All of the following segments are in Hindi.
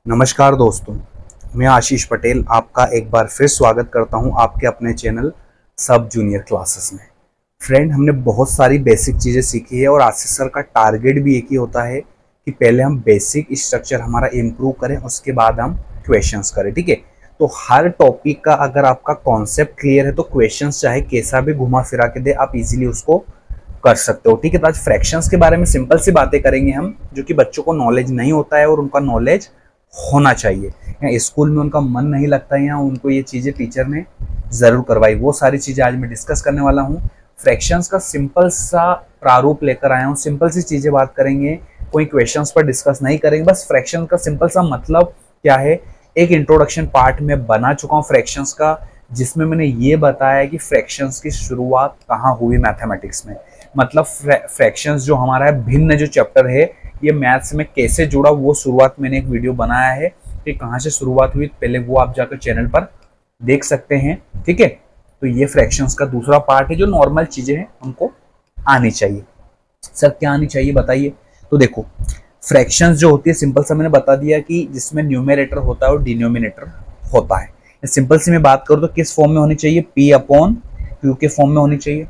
नमस्कार दोस्तों, मैं आशीष पटेल आपका एक बार फिर स्वागत करता हूं आपके अपने चैनल सब जूनियर क्लासेस में। फ्रेंड, हमने बहुत सारी बेसिक चीज़ें सीखी है और आशीष सर का टारगेट भी एक ही होता है कि पहले हम बेसिक स्ट्रक्चर हमारा इम्प्रूव करें, उसके बाद हम क्वेश्चंस करें। ठीक है, तो हर टॉपिक का अगर आपका कॉन्सेप्ट क्लियर है तो क्वेश्चंस चाहे कैसा भी घुमा फिरा के दे आप इजीली उसको कर सकते हो। ठीक है, तो आज फ्रैक्शंस के बारे में सिंपल सी बातें करेंगे हम, जो कि बच्चों को नॉलेज नहीं होता है और उनका नॉलेज होना चाहिए। या स्कूल में उनका मन नहीं लगता है या उनको ये चीज़ें टीचर ने ज़रूर करवाई, वो सारी चीज़ें आज मैं डिस्कस करने वाला हूँ। फ्रैक्शंस का सिंपल सा प्रारूप लेकर आया हूँ, सिंपल सी चीज़ें बात करेंगे, कोई क्वेश्चंस पर डिस्कस नहीं करेंगे। बस फ्रैक्शन का सिंपल सा मतलब क्या है, एक इंट्रोडक्शन पार्ट में बना चुका हूँ फ्रैक्शंस का, जिसमें मैंने ये बताया कि फ्रैक्शंस की शुरुआत कहाँ हुई मैथमेटिक्स में। मतलब फ्रैक्शंस जो हमारा है, भिन्न जो चैप्टर है, ये मैथ्स में कैसे जुड़ा, वो शुरुआत मैंने एक वीडियो बनाया है कि कहाँ से शुरुआत हुई, पहले वो आप जाकर चैनल पर देख सकते हैं। ठीक है, तो ये फ्रैक्शंस का दूसरा पार्ट है, जो नॉर्मल चीजें हैं हमको आनी चाहिए। सर क्या आनी चाहिए बताइए। तो देखो, फ्रैक्शंस जो होती है सिंपल सा मैंने बता दिया कि जिसमें न्यूमरेटर होता है और डिनोमिनेटर होता है। सिंपल सी मैं बात करूँ तो किस फॉर्म में होनी चाहिए, P/Q के फॉर्म में होनी चाहिए।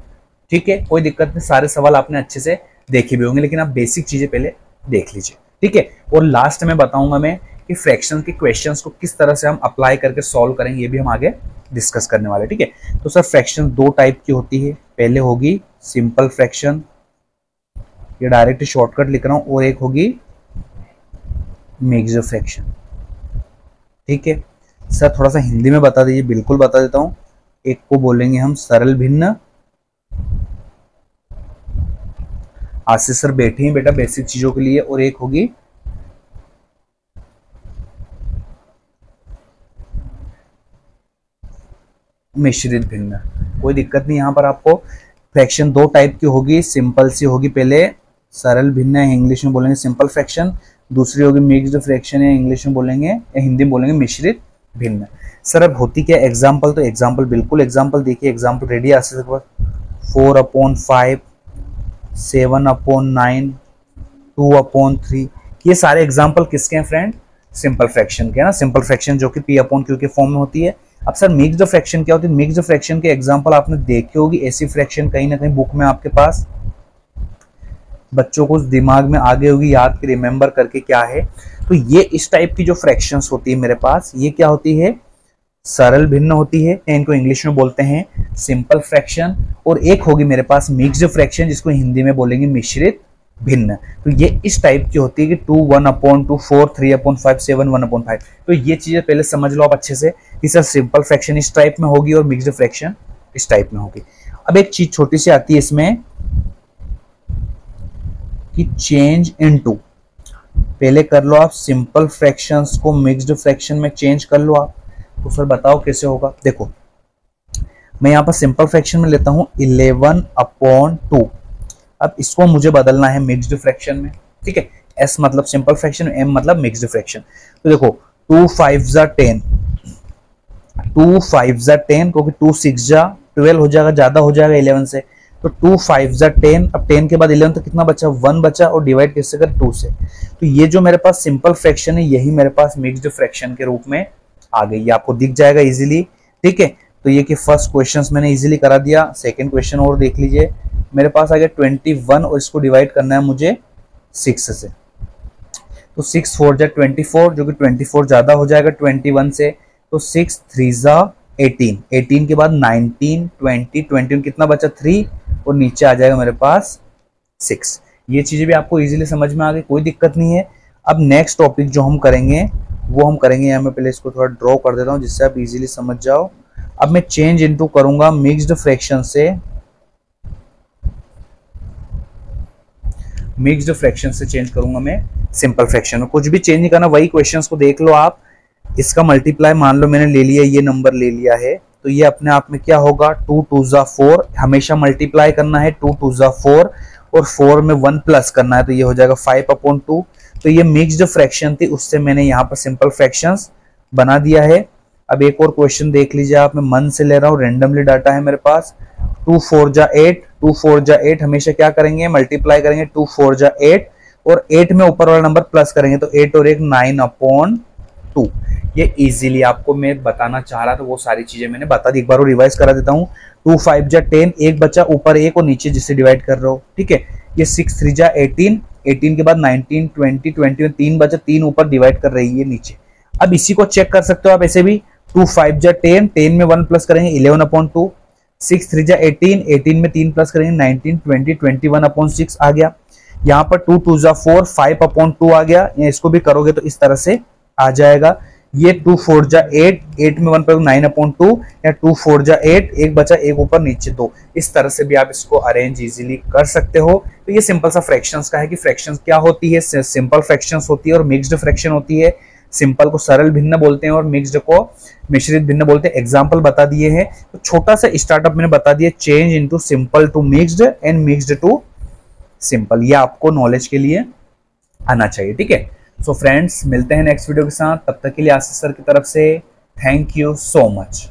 ठीक है, कोई दिक्कत नहीं, सारे सवाल आपने अच्छे से देखे भी होंगे, लेकिन आप बेसिक चीजें पहले देख लीजिए। ठीक है, और लास्ट में बताऊंगा मैं कि फ्रैक्शन के क्वेश्चंस को किस तरह से हम अप्लाई करके सॉल्व करेंगे, ये भी हम आगे डिस्कस करने वाले। ठीक है, तो सर फ्रैक्शन दो टाइप की होती है, पहले होगी सिंपल फ्रैक्शन, ये डायरेक्ट शॉर्टकट लिख रहा हूं, और एक होगी मिक्स्ड फ्रैक्शन। ठीक है सर, थोड़ा सा हिंदी में बता दीजिए। बिल्कुल बता देता हूं, एक को बोलेंगे हम सरल भिन्न, आशीष सर बैठे हैं बेटा बेसिक चीजों के लिए, और एक होगी मिश्रित भिन्न। कोई दिक्कत नहीं, यहां पर आपको फ्रैक्शन दो टाइप की होगी, सिंपल सी होगी पहले, सरल भिन्न है इंग्लिश में बोलेंगे सिंपल फ्रैक्शन, दूसरी होगी मिक्स्ड फ्रैक्शन है इंग्लिश में बोलेंगे या हिंदी में बोलेंगे मिश्रित भिन्न। सर अब होती क्या एग्जाम्पल, तो एग्जाम्पल बिल्कुल एग्जाम्पल देखिए, एग्जाम्पल रेडी आशीष सर के पास 4/5, 7/9, 2/3, ये सारे एग्जाम्पल किसके हैं फ्रेंड, सिंपल फ्रैक्शन के ना। सिंपल फ्रैक्शन जो कि P/Q के फॉर्म में होती है। अब सर मिक्स्ड फ्रैक्शन क्या होती है, मिक्स्ड फ्रैक्शन के एग्जाम्पल आपने देखे होगी, ऐसी फ्रैक्शन कहीं ना कहीं बुक में आपके पास बच्चों को दिमाग में आगे होगी याद के रिमेंबर करके क्या है। तो ये इस टाइप की जो फ्रैक्शंस होती है मेरे पास, ये क्या होती है, सरल भिन्न होती है, इनको इंग्लिश में बोलते हैं सिंपल फ्रैक्शन, और एक होगी मेरे पास मिक्स्ड फ्रैक्शन जिसको हिंदी में बोलेंगे मिश्रित भिन्न। तो ये इस टाइप की होती है कि 2 1/2, 4 3/5, 7 1/5। तो ये चीजें पहले समझ लो आप अच्छे से कि सर सिंपल फ्रैक्शन इस टाइप में होगी और मिक्स्ड फ्रैक्शन इस टाइप में होगी। अब एक चीज छोटी सी आती है इसमें कि चेंज इनटू, पहले कर लो आप सिंपल फ्रैक्शंस को मिक्स्ड फ्रैक्शन में चेंज कर लो आप। तो सर बताओ कैसे होगा। देखो मैं यहाँ पर सिंपल फ्रैक्शन में लेता हूँ 11/2, अब इसको मुझे बदलना है मिक्स्ड फ्रैक्शन में। ठीक है, S मतलब सिंपल फ्रैक्शन, M मतलब मिक्स्ड फ्रैक्शन। तो देखो 2 5 10, 2 5 10, क्योंकि 2 6 12 हो जाएगा, ज्यादा हो जाएगा 11 से, तो 2 5 10, अब 10 के बाद 11 तो कितना बचा, 1 बचा, और डिवाइड कैसे कर 2 से। तो ये जो मेरे पास सिंपल फ्रैक्शन है, यही मेरे पास मिक्स्ड फ्रैक्शन के रूप में आ गई, ये आपको दिख जाएगा इजीली। ठीक है, तो ये कि फर्स्ट क्वेश्चन मैंने इजीली करा दिया। सेकंड क्वेश्चन और देख लीजिए, मेरे पास आ गया 21 और इसको डिवाइड करना है मुझे 6 से। तो 6 4 जा 24, जो कि 24 ज्यादा हो जाएगा 21 से, तो 6 3 जा 18, 18 के बाद 19 20, 21 कितना बचा 3, और नीचे आ जाएगा मेरे पास 6। ये चीजें भी आपको इजीली समझ में आ गई, कोई दिक्कत नहीं है। अब नेक्स्ट टॉपिक जो हम करेंगे वो हम करेंगे, यहाँ मैं पहले इसको थोड़ा ड्रॉ कर देता हूँ जिससे आप इजीली समझ जाओ। अब मैं चेंज इनटू करूंगा मिक्स्ड फ्रैक्शन से, मिक्स्ड फ्रैक्शन से चेंज करूंगा मैं सिंपल फ्रैक्शन में। कुछ भी चेंज नहीं करना, वही क्वेश्चंस को देख लो आप। इसका मल्टीप्लाई मान लो मैंने ले लिया, ये नंबर ले लिया है, तो ये अपने आप में क्या होगा, 2 2 जा 4, हमेशा मल्टीप्लाई करना है, 2 2 जा 4, और 4 में 1 प्लस करना है, तो ये हो जाएगा 5/2। तो ये मिक्स्ड फ्रैक्शन थी, उससे मैंने यहाँ पर सिंपल फ्रैक्शंस बना दिया है। अब एक और क्वेश्चन देख लीजिए आप, मैं मन से ले रहा हूँ, रेंडमली डाटा है मेरे पास। 2 4 जा 8, 2 4 जा 8, हमेशा क्या करेंगे, मल्टीप्लाई करेंगे, 2 4 जा 8, और 8 में ऊपर वाला नंबर प्लस करेंगे, तो 8 और 1 9/2, 2। ये इजीली आपको मैं बताना चाह रहा था, वो सारी चीजें मैंने बता दी। एक बार वो रिवाइज करा देता हूँ। 2 5 जा 10, एक बचा ऊपर एक और नीचे जिससे डिवाइड कर रहे हो, ठीक है। ये 6 3 जा 18, 18 के बाद 19 20, 20 में 3 बचा, 3 ऊपर डिवाइड कर रही है नीचे। अब इसी को चेक कर सकते हो आप ऐसे भी। 2 5 जा 10, 10 में 1 प्लस करेंगे 11/2। 6 3 जा 18, 18 में 3 प्लस करेंगे 19 20, 21/6 आ गया। यहाँ पर 2 2 जा 4, 5/2 आ गया। इसको भी करोगे तो इस तरह से आ जाएगा। ये 2 4 जा 8, 8 में 1 प्लस 9/2, या 2 4 जा 8, एक बचा एक ऊपर नीचे 2। इस तरह से भी आप इसको अरेंज इजीली कर सकते हो। तो ये सिंपल सा फ्रैक्शंस का है कि फ्रैक्शंस क्या होती है, सिंपल फ्रैक्शंस होती है और मिक्स्ड फ्रैक्शन होती है। सिंपल को सरल भिन्न बोलते हैं और मिक्स्ड को मिश्रित भिन्न बोलते हैं। एग्जाम्पल बता दिए हैं, तो छोटा सा स्टार्टअप मैंने बता दिया, change into simple to mixed and mixed to simple. ये आपको नॉलेज के लिए आना चाहिए, ठीक है। सो फ्रेंड्स, मिलते हैं नेक्स्ट वीडियो के साथ। तब तक के लिए आशीष सर की तरफ से थैंक यू सो मच।